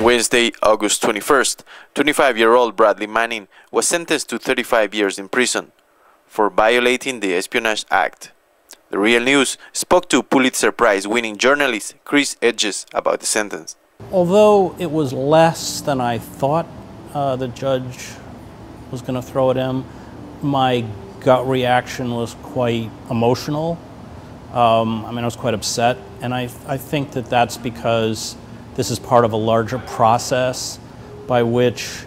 On Wednesday, August 21st, 25-year-old Bradley Manning was sentenced to 35 years in prison for violating the Espionage Act. The Real News spoke to Pulitzer Prize-winning journalist Chris Hedges about the sentence. Although it was less than I thought the judge was going to throw at him, my gut reaction was quite emotional. I was quite upset, and I think that that's because this is part of a larger process by which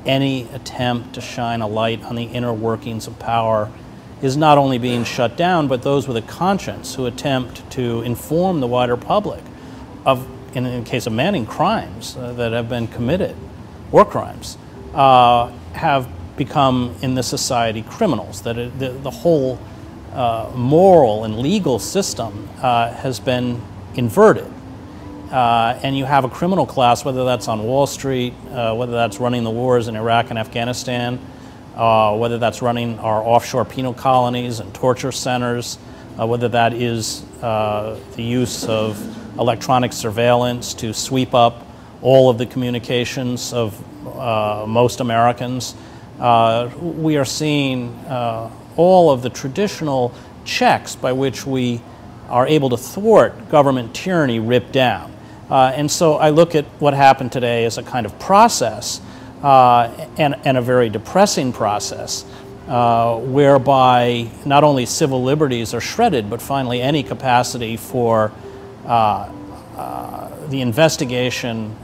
any attempt to shine a light on the inner workings of power is not only being shut down, but those with a conscience who attempt to inform the wider public of, in the case of Manning, crimes that have been committed, war crimes, have become in this society criminals, that the whole moral and legal system has been inverted. And you have a criminal class, whether that's on Wall Street, whether that's running the wars in Iraq and Afghanistan, whether that's running our offshore penal colonies and torture centers, whether that is the use of electronic surveillance to sweep up all of the communications of most Americans. We are seeing all of the traditional checks by which we are able to thwart government tyranny ripped down. And so I look at what happened today as a kind of process, and a very depressing process, whereby not only civil liberties are shredded, but finally any capacity for the investigation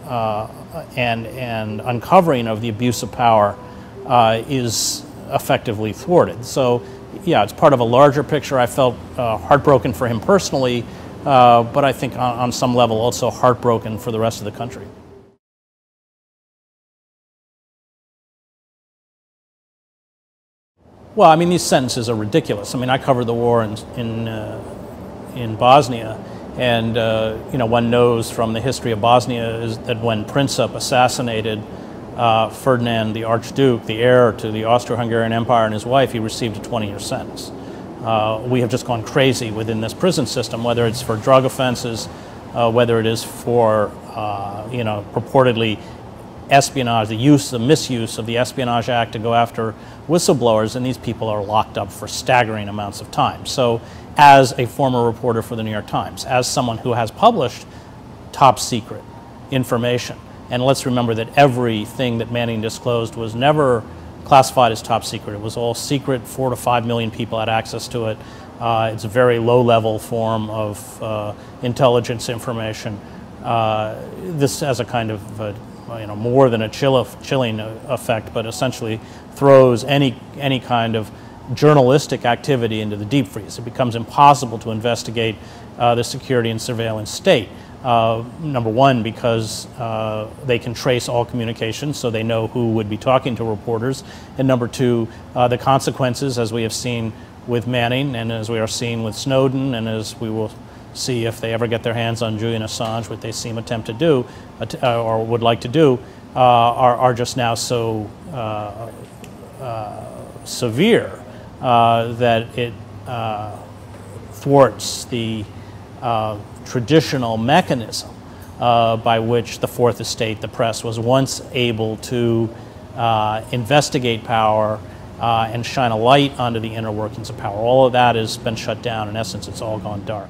and uncovering of the abuse of power is effectively thwarted. So yeah, it's part of a larger picture. I felt heartbroken for him personally, but I think on some level also heartbroken for the rest of the country. Well, I mean, these sentences are ridiculous. I mean, I covered the war in Bosnia, and one knows from the history of Bosnia is that when Princip assassinated Ferdinand the Archduke, the heir to the Austro-Hungarian Empire, and his wife, he received a 20-year sentence. We have just gone crazy within this prison system, whether it's for drug offenses, whether it is for purportedly espionage, the misuse of the Espionage Act to go after whistleblowers, and these people are locked up for staggering amounts of time. So as a former reporter for the New York Times, as someone who has published top secret information, and let's remember that everything that Manning disclosed was never classified as top secret. It was all secret. 4 to 5 million people had access to it. It's a very low-level form of intelligence information. This has a kind of more than a chilling effect, but essentially throws any kind of journalistic activity into the deep freeze. It becomes impossible to investigate the security and surveillance state. Number one, because they can trace all communications, so they know who would be talking to reporters. And number two, the consequences, as we have seen with Manning, and as we are seeing with Snowden, and as we will see if they ever get their hands on Julian Assange, what they seem attempt to do, or would like to do, are just now so severe that it thwarts the traditional mechanism by which the Fourth Estate, the press, was once able to investigate power and shine a light onto the inner workings of power. All of that has been shut down. In essence, it's all gone dark.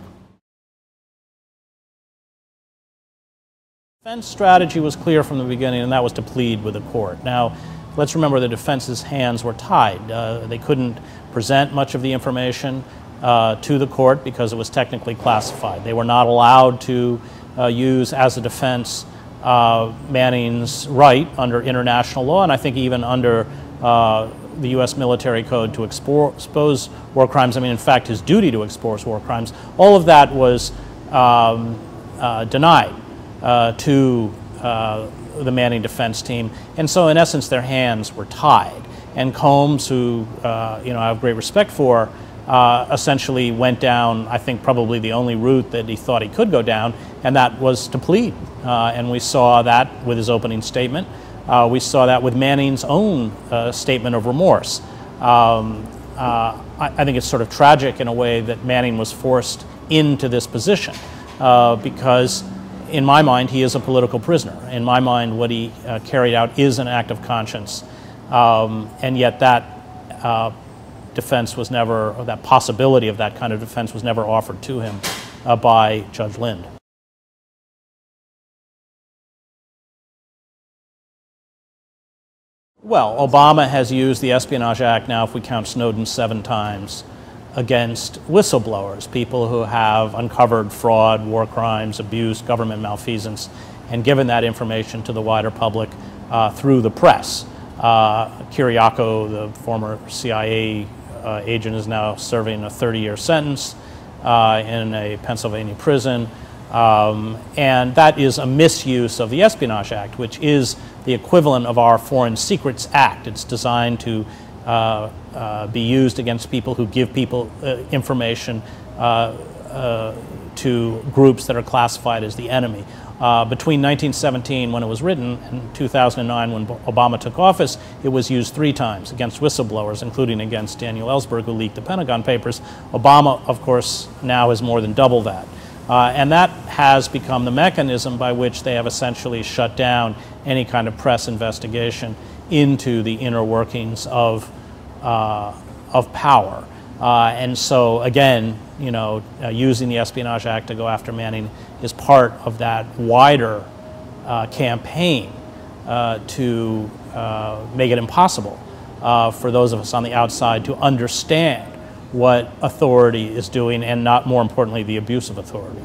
Defense strategy was clear from the beginning, and that was to plead with the court. Now, let's remember the defense's hands were tied. They couldn't present much of the information to the court because it was technically classified. They were not allowed to use as a defense Manning's right under international law, and I think even under the U.S. military code to expose war crimes. I mean, in fact, his duty to expose war crimes. All of that was denied to the Manning defense team, and so in essence their hands were tied. And Combs, who I have great respect for, essentially went down, I think, probably the only route that he thought he could go down, and that was to plead. And we saw that with his opening statement. We saw that with Manning's own statement of remorse. I think it's sort of tragic in a way that Manning was forced into this position because in my mind, he is a political prisoner. In my mind, what he carried out is an act of conscience, and yet that defense was never, or that possibility of that kind of defense was never offered to him by Judge Lind. Well, Obama has used the Espionage Act now, if we count Snowden, 7 times against whistleblowers, people who have uncovered fraud, war crimes, abuse, government malfeasance, and given that information to the wider public through the press. Kiriakou, the former CIA agent, is now serving a 30-year sentence in a Pennsylvania prison. And that is a misuse of the Espionage Act, which is the equivalent of our Foreign Secrets Act. It's designed to be used against people who give people information to groups that are classified as the enemy. Between 1917, when it was written, and 2009, when Obama took office, it was used 3 times against whistleblowers, including against Daniel Ellsberg, who leaked the Pentagon Papers. Obama, of course, now has more than double that. And that has become the mechanism by which they have essentially shut down any kind of press investigation into the inner workings of power. And so, again, you know, using the Espionage Act to go after Manning is part of that wider campaign to make it impossible for those of us on the outside to understand what authority is doing, and not more importantly, the abuse of authority.